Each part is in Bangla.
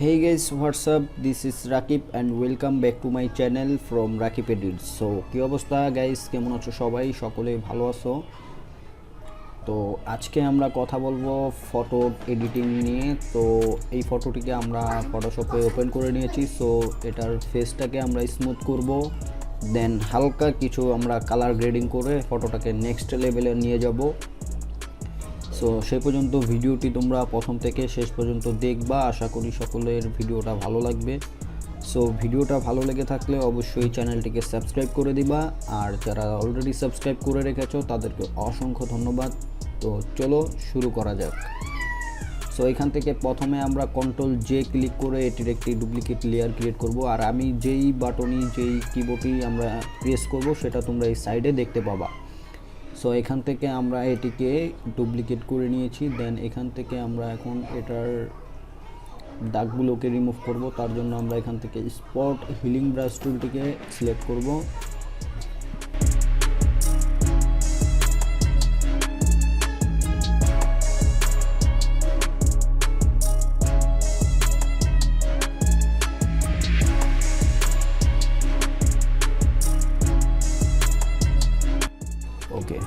Hey guys, what's up? This is Rakib and welcome back to my channel from Rakib Edits. So কি অবস্থা গাইস, কেমন আছো সবাই? সকলে ভালো আছো? তো আজকে আমরা কথা বলবো ফটো এডিটিং নিয়ে। তো এই ফটোটিকে আমরা ফটোশপে ওপেন করে নিয়েছি। সো এটার ফেসটাকে আমরা স্মুথ করব, দেন হালকা কিছু আমরা কালার গ্রেডিং করে ফটোটাকে নেক্সট লেভেলে নিয়ে যাব। সো সেই পর্যন্ত ভিডিওটি তোমরা প্রথম থেকে শেষ পর্যন্ত দেখবা। আশা করি সকলের ভিডিওটা ভালো লাগবে। সো ভিডিওটা ভালো লেগে থাকলে অবশ্যই চ্যানেলটিকে সাবস্ক্রাইব করে দিবা, আর যারা অলরেডি সাবস্ক্রাইব করে রেখেছো তাদেরকে অসংখ্য ধন্যবাদ। তো চলো শুরু করা যাক। সো এখান থেকে প্রথমে আমরা কন্ট্রোল জে ক্লিক করে এটির একটি ডুপ্লিকেট লেয়ার ক্রিয়েট করব, আর আমি যেই কিবোর্ডই আমরা প্রেস করব সেটা তোমরা এই সাইডে দেখতে পাবা। সো এখান থেকে আমরা এটিকে ডুপ্লিকেট করে নিয়েছি। দেন এখান থেকে আমরা এখন এটার দাগগুলোকে রিমুভ করব। তার জন্য আমরা এখান থেকে স্পট হিলিং ব্রাশ টুলটিকে সিলেক্ট করব। ওকে,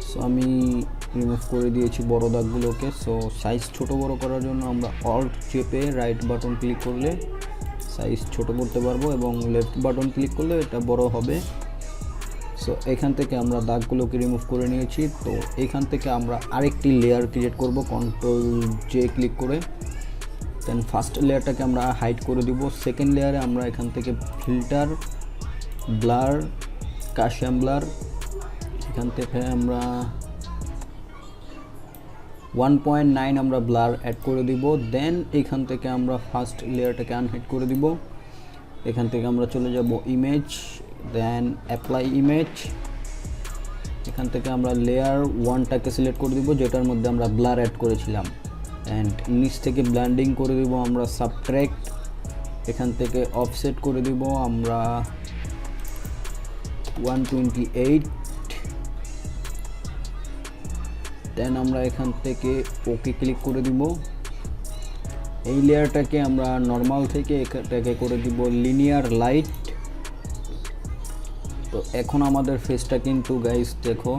সো আমি রিমুভ করে দিয়েছি বড় দাগগুলোকে। সো সাইজ ছোট বড় করার জন্য আমরা অল্ট চেপে রাইট বাটন ক্লিক করলে সাইজ ছোট করতে পারবো, এবং লেফট বাটন ক্লিক করলে এটা বড় হবে। সো এখান থেকে আমরা দাগগুলোকে রিমুভ করে নিয়েছি। তো এখান থেকে আমরা আরেকটি লেয়ার ক্রিয়েট করব কন্ট্রোল জে ক্লিক করে। দেন ফার্স্ট লেয়ারটাকে আমরা হাইড করে দিব। সেকেন্ড লেয়ারে আমরা এখান থেকে ফিল্টার, ব্লার, কাশিয়াম ব্লার, এখান থেকে আমরা 1.9 আমরা ব্লার অ্যাড করে দিব। দেন এখান থেকে আমরা ফার্স্ট লেয়ারটাকে আনহাইড করে দিব। এখান থেকে আমরা চলে যাব ইমেজ, দেন অ্যাপ্লাই ইমেজ। এখান থেকে আমরা লেয়ার 1টাকে সিলেক্ট করে দিব, যেটার মধ্যে আমরা ব্লার অ্যাড করেছিলাম। অ্যান্ড নিচ থেকে ব্লেন্ডিং করে দিব আমরা সাবট্র্যাক্ট। এখান থেকে অফসেট করে দিব আমরা 128। দেন আমরা এখান থেকে ওকে ক্লিক করে দিব। এই লেয়ারটাকে আমরা নর্মাল থেকে এটাকে করে দিব লিনিয়ার লাইট। তো এখন আমাদের ফেসটা কিন্তু গাইস দেখো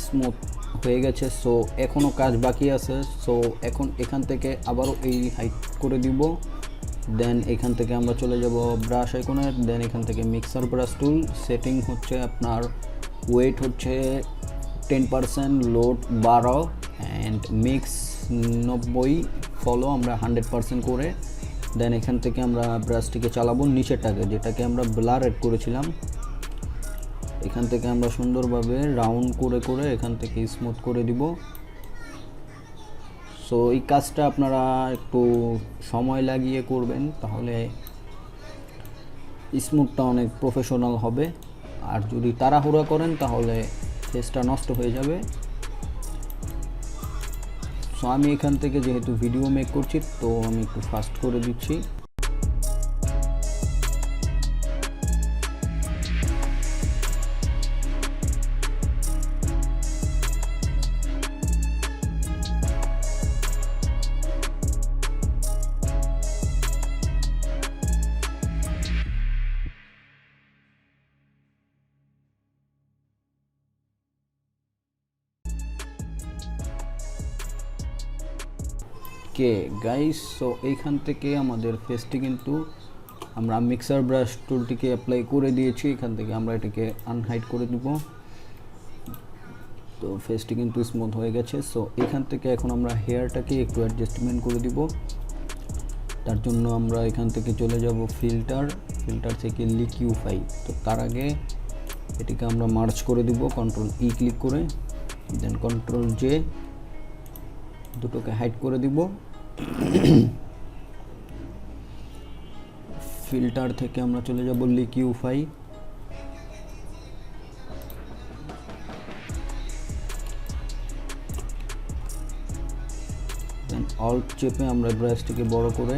স্মুথ হয়ে গেছে। সো এখনও কাজ বাকি আছে। সো এখন এখান থেকে আবারও এই হাইট করে দিব। দেন এখান থেকে আমরা চলে যাব ব্রাশ আইকনে। দেন এখান থেকে মিক্সার ব্রাশ টুল, সেটিং হচ্ছে আপনার ওয়েট হচ্ছে 10%, লোড 12, অ্যান্ড মিক্স 90, ফলো আমরা 100% করে। দেন এখান থেকে আমরা ব্রাশটিকে চালাবো নিচেরটাকে, যেটাকে আমরা ব্লার অ্যাড করেছিলাম। এখান থেকে আমরা সুন্দরভাবে রাউন্ড করে করে এখান থেকে স্মুথ করে দিব। সো এই কাজটা আপনারা একটু সময় লাগিয়ে করবেন, তাহলে স্মুথটা অনেক প্রফেশনাল হবে। আর যদি তাড়াহুড়া করেন তাহলে ফেসটা নষ্ট হয়ে যাবে। সো আমি এখান থেকে যেহেতু ভিডিও মেক করছি, তো আমি একটু ফাস্ট করে দিচ্ছি। কে গাইস, সো এইখান থেকে আমাদের ফেসটি কিন্তু আমরা মিক্সার ব্রাশ টুলটিকে অ্যাপ্লাই করে দিয়েছি। এখান থেকে আমরা এটাকে আনহাইড করে দিব। তো ফেসটি কিন্তু স্মুথ হয়ে গেছে। সো এখান থেকে এখন আমরা হেয়ারটাকে একটু অ্যাডজাস্টমেন্ট করে দিব। তার জন্য আমরা এখান থেকে চলে যাব ফিল্টার থেকে লিকিউফাই। তো তার আগে এটিকে আমরা মার্চ করে দিব কন্ট্রোল ই ক্লিক করে। দেন কন্ট্রোল জে, দুটোকে হাইড করে দিব। ফিল্টার থেকে আমরা চলে যাব লিকিউফাই। দেন অল্ট চেপে আমরা ব্রাশটিকে বড় করে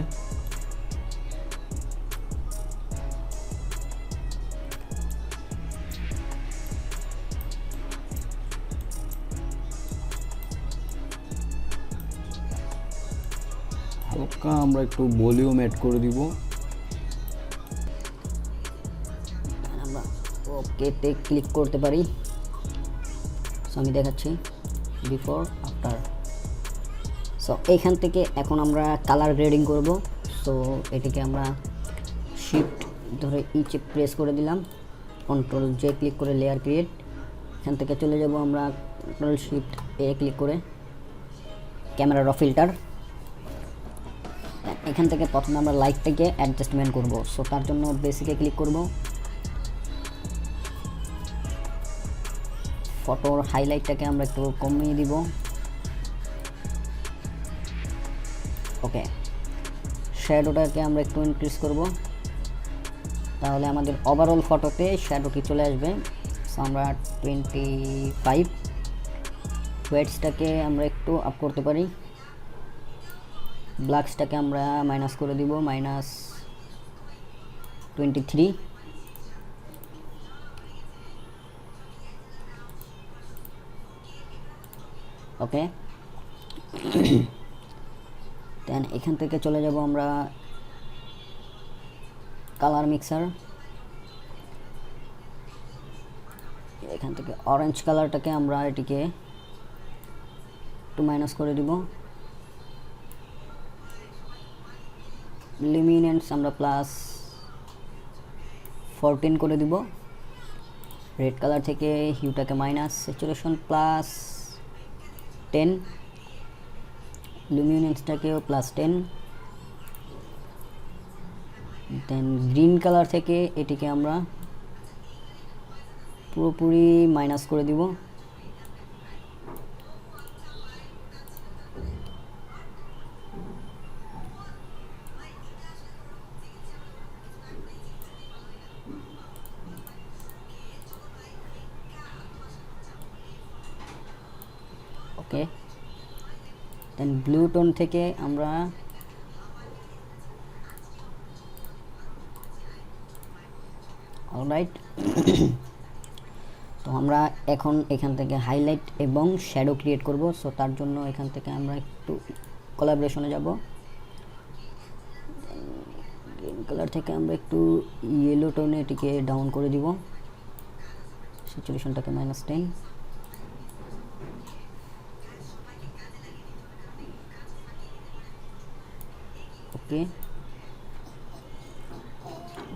হালকা আমরা একটু ভলিউম অ্যাড করে দিব। আমরা ওকেতে ক্লিক করতে পারি। সো আমি দেখাচ্ছি বিফোর আফটার। সো এইখান থেকে এখন আমরা কালার গ্রেডিং করব। সো এটিকে আমরা শিফট ধরে ইচে প্রেস করে দিলাম, কন্ট্রোল জে ক্লিক করে লেয়ার ক্রিয়েট। এখান থেকে চলে যাব আমরা কন্ট্রোল শিফট এ ক্লিক করে ক্যামেরা র ফিল্টার। এখান থেকে প্রথমে আমরা লাইটটাকে অ্যাডজাস্টমেন্ট করব। সো তার জন্য বেসিকে ক্লিক করব, ফটোর হাইলাইটটাকে আমরা একটু কমিয়ে দিব। ওকে, শ্যাডোটাকে আমরা একটু ইনক্রিজ করব, তাহলে আমাদের ওভারঅল ফটোতে শ্যাডোটি চলে আসবে। সো আমরা 25। ওয়েটসটাকে আমরা একটু আপ করতে পারি, ব্ল্যাকসটাকে আমরা মাইনাস করে দিব, -23। ওকে, দেন এখান থেকে চলে যাব আমরা কালার মিক্সার। এখান থেকে অরেঞ্জ কালারটাকে আমরা এটিকে একটু মাইনাস করে দিব, লিমিনেন্স আমরা +14 করে দিব। রেড কালার থেকে হিউটাকে মাইনাস, স্যাচুরেশন +10, লুমিনেন্সটাকেও +10। দেন গ্রিন কালার থেকে এটিকে আমরা পুরোপুরি মাইনাস করে দিব। ওকে, দেন ব্লু টোন থেকে আমরা অলরাইট। তো আমরা এখন এখান থেকে হাইলাইট এবং শ্যাডো ক্রিয়েট করব। সো তার জন্য এখান থেকে আমরা একটু কোলাবোরেশনে যাব। গ্রিন কালার থেকে আমরা একটু ইয়েলো টোনে এটিকে ডাউন করে দিব, স্যাচুরেশনটাকে -10। ওকে,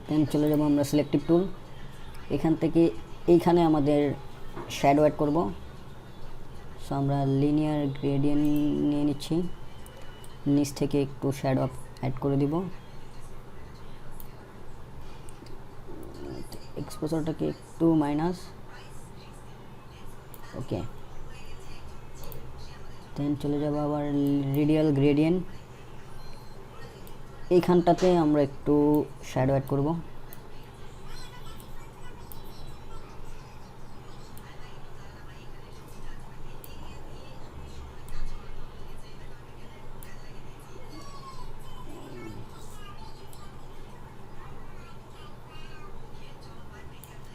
দেন চলে যাব আমরা সিলেক্টিভ টুল। এখান থেকে এইখানে আমাদের শ্যাডো অ্যাড করব। সো আমরা লিনিয়ার গ্রেডিয়েন্ট নিয়ে নিচ্ছি, নিচ থেকে একটু শ্যাডো অ্যাড করে দিব, এক্সপোজারটাকে একটু মাইনাস। ওকে, দেন চলে যাব আবার রেডিয়াল গ্রেডিয়েন্ট। এইখানটাতে আমরা একটু শ্যাডো অ্যাড করব।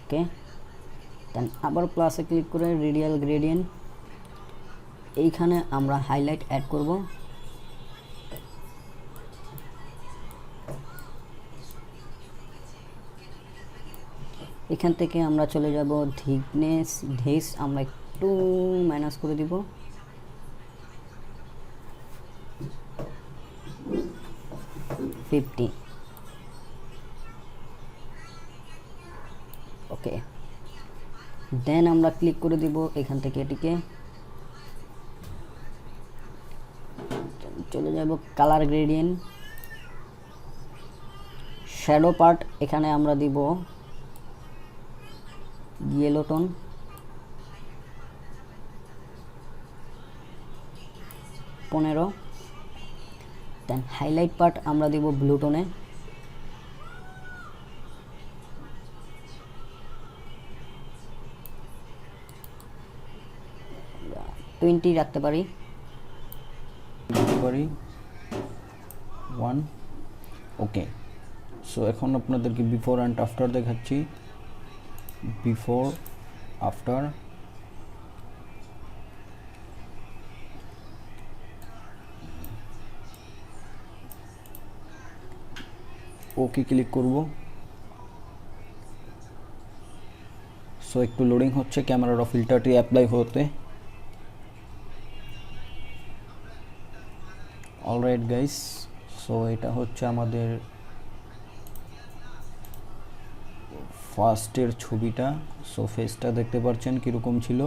ওকে, দেন আবার প্লাসে ক্লিক করে রেডিয়াল গ্রেডিয়েন্ট, এইখানে আমরা হাইলাইট অ্যাড করব। এখান থেকে আমরা চলে যাব ধেস আমরা একটু মাইনাস করে দিব, -50। ওকে, দেন আমরা ক্লিক করে দিব এখান থেকে এটিকে, চলে যাব কালার গ্রেডিয়েন্ট, শ্যাডো পার্ট এখানে আমরা দিব ইয়েলো টোন, -15। দেন হাইলাইট পার্ট আমরা দিব ব্লু টোনে, -20 রাখতে পারি, 1। ওকে, সো এখন আপনাদেরকে বিফোর অ্যান্ড আফটার দেখাচ্ছি। বিফোর আফটার, ওকে ক্লিক করব। সো একটু লোডিং হচ্ছে ক্যামেরার ফিল্টারটি অ্যাপ্লাই হতে। অলরাইট গাইস, সো এটা হচ্ছে আমাদের ফার্স্টের ছবিটা। সো ফেসটা দেখতে পাচ্ছেন কীরকম ছিল।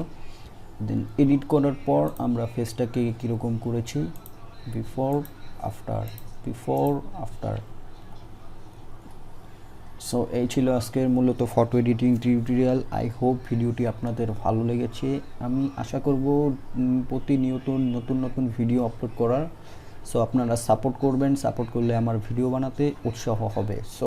দেন এডিট করার পর আমরা ফেসটাকে কীরকম করেছি, বিফোর আফটার। সো এই ছিল আজকের মূলত photo editing tutorial. I hope ভিডিওটি আপনাদের ভালো লেগেছে। আমি আশা করব প্রতিনিয়ত নতুন নতুন ভিডিও আপলোড করার। সো আপনারা সাপোর্ট করবেন, সাপোর্ট করলে আমার ভিডিও বানাতে উৎসাহ হবে। সো